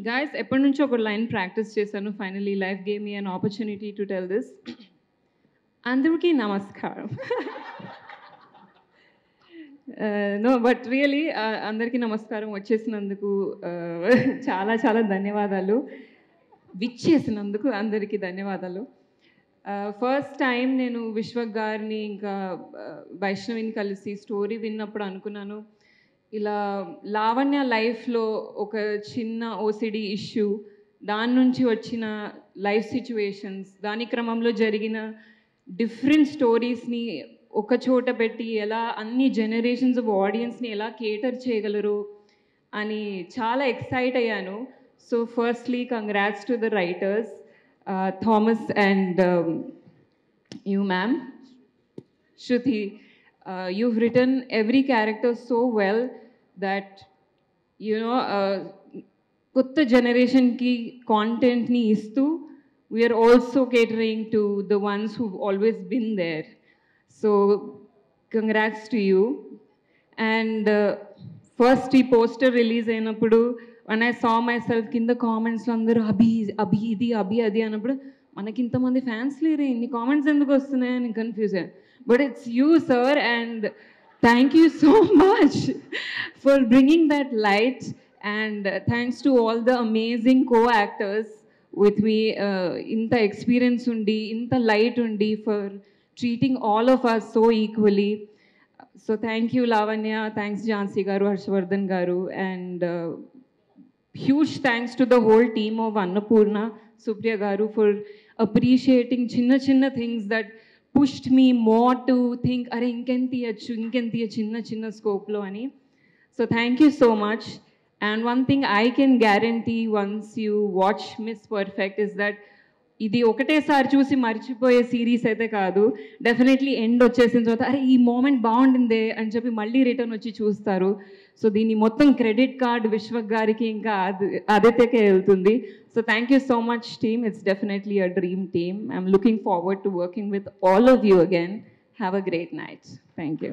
Guys, ఎప్పటి నుంచో ఒక లైన్ ప్రాక్టీస్ చేశాను. Finally life gave me an opportunity to tell this. అందరికీ నమస్కారం. నో బట్ రియలీ అందరికీ నమస్కారం వచ్చేసినందుకు చాలా చాలా ధన్యవాదాలు. విచ్చేసినందుకు అందరికీ ధన్యవాదాలు. ఫస్ట్ టైం నేను విశ్వక్ గారిని ఇంకా వైష్ణవిని కలిసి స్టోరీ విన్నప్పుడు అనుకున్నాను, ఇలా లావణ్య లైఫ్లో ఒక చిన్న ఓసిడి ఇష్యూ, దాని నుంచి వచ్చిన లైఫ్ సిచ్యువేషన్స్, దాని క్రమంలో జరిగిన డిఫరెంట్ స్టోరీస్ని ఒక చోట పెట్టి ఎలా అన్ని జనరేషన్స్ ఆఫ్ ఆడియన్స్ని ఎలా కేటర్ చేయగలరు అని చాలా ఎక్సైట్ అయ్యాను. So firstly congrats to the writers, Thomas and you ma'am, Shruti. You've written every character so well that, you know, kotta generation ki content ni istu, we are also catering to the ones who've always been there. So congrats to you. And first ee poster release ayinappudu, when I saw myself in the comments lo andaru abhi idi abhi adi anappudu మనకి ఇంతమంది fans లేరే, ఇన్ని comments ఎందుకు వస్తున్నాయని confuse అయ్యాను. But it's you sir, and thank you so much for bringing that light, and thanks to all the amazing co actors with me. ఇంత experience ఉండి, ఇంత లైట్ ఉండి, for treating all of us so equally. So thank you Lavanya, thanks Jhansi garu, Harshavardhan garu, and huge thanks to the whole team of Annapurna, Supriya Garu, for appreciating chinna things that pushed me more to think, are inkentiya chinna scope lo ani. So thank you so much. And one thing I can guarantee once you watch Miss Perfect is that ఇది ఒకటేసారి చూసి మర్చిపోయే series అయితే కాదు. Definitely end వచ్చేసిన తర్వాత అరే ఈ మూమెంట్ బాగుండిందే అని చెప్పి మళ్ళీ రిటర్న్ వచ్చి చూస్తారు. సో దీని మొత్తం క్రెడిట్ కార్డ్ విశ్వక్ గారికి ఇంకా ఆదిత్యకే వెళ్తుంది. So thank you so much team. It's definitely a dream team. I'm looking forward to working with all of you again. Have a great night. Thank you.